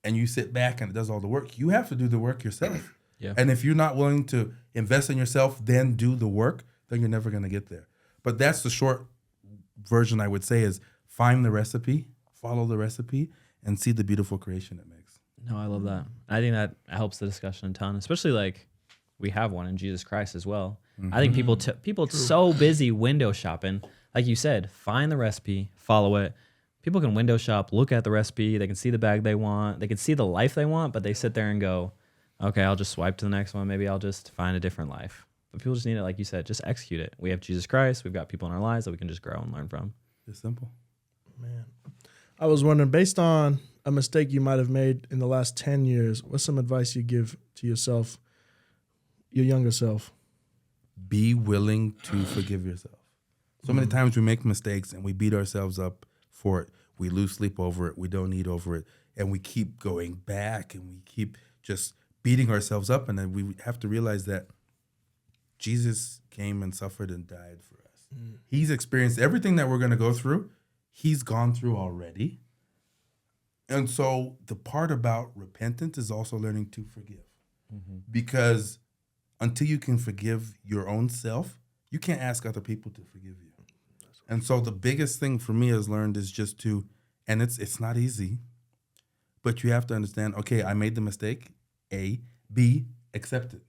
and you sit back and it does all the work. You have to do the work yourself. Yeah. And if you're not willing to invest in yourself, then do the work, then you're never going to get there. But that's the short version I would say is find the recipe, follow the recipe, and see the beautiful creation it makes. No, I love that. I think that helps the discussion a ton, especially like we have one in Jesus Christ as well. I think people so busy window shopping, like you said, find the recipe, follow it. People can window shop, look at the recipe, they can see the bag they want, they can see the life they want, but they sit there and go, okay, I'll just swipe to the next one. Maybe I'll just find a different life. But people just need it, like you said, just execute it. We have Jesus Christ. We've got people in our lives that we can just grow and learn from. It's simple. Man, I was wondering, based on a mistake you might have made in the last 10 years, what's some advice you give to yourself, your younger self? Be willing to forgive yourself. So many times we make mistakes and we beat ourselves up for it. We lose sleep over it. We don't eat over it. And we keep going back and we keep just beating ourselves up. And then we have to realize that Jesus came and suffered and died for us. He's experienced everything that we're going to go through. He's gone through already. And so the part about repentance is also learning to forgive. Because until you can forgive your own self, you can't ask other people to forgive you. And so the biggest thing for me has learned is just to, and it's not easy, but you have to understand, okay, I made the mistake. A, B, accept it.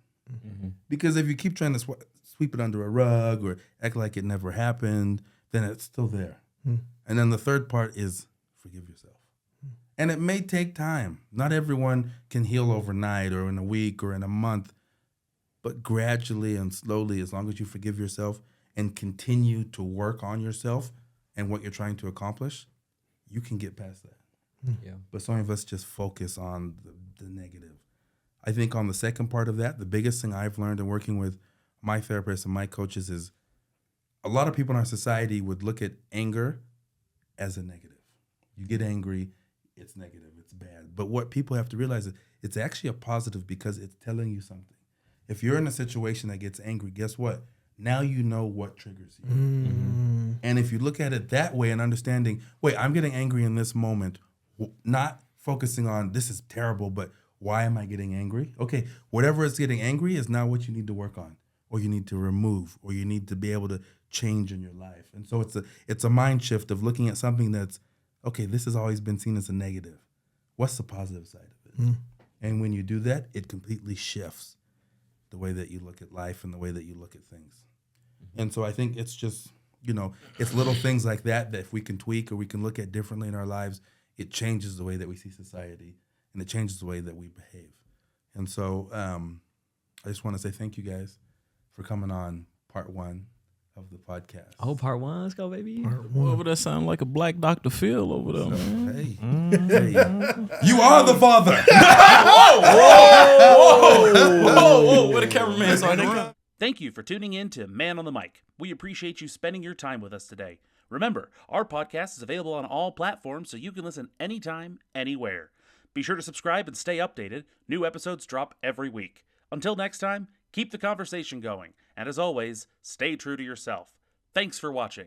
Because if you keep trying to sweep it under a rug or act like it never happened, then it's still there. And then the third part is forgive yourself. And it may take time. Not everyone can heal overnight or in a week or in a month, but gradually and slowly, as long as you forgive yourself and continue to work on yourself and what you're trying to accomplish, you can get past that. Yeah. But some of us just focus on the negative. I think on the second part of that, the biggest thing I've learned in working with my therapists and my coaches is a lot of people in our society would look at anger as a negative. You get angry, it's negative, it's bad. But what people have to realize is it's actually a positive because it's telling you something. If you're in a situation that gets angry, guess what? Now you know what triggers you. And if you look at it that way and understanding, wait, I'm getting angry in this moment, not focusing on this is terrible, but why am I getting angry? Okay, whatever is getting angry is now what you need to work on, or you need to remove, or you need to be able to change in your life. And so it's a mind shift of looking at something that's, okay, this has always been seen as a negative. What's the positive side of it? And when you do that, it completely shifts the way that you look at life and the way that you look at things. And so I think it's just, it's little things like that if we can tweak or we can look at differently in our lives, it changes the way that we see society and it changes the way that we behave. And so I just want to say thank you guys for coming on part 1 of the podcast. Oh, part 1. Let's go, baby. Over there sound like a black Dr. Phil over there, man. Hey, you are the father. Whoa, where the cameraman's on? Thank you for tuning in to Man on the Mic. We appreciate you spending your time with us today. Remember, our podcast is available on all platforms so you can listen anytime, anywhere. Be sure to subscribe and stay updated. New episodes drop every week. Until next time, keep the conversation going. And as always, stay true to yourself. Thanks for watching.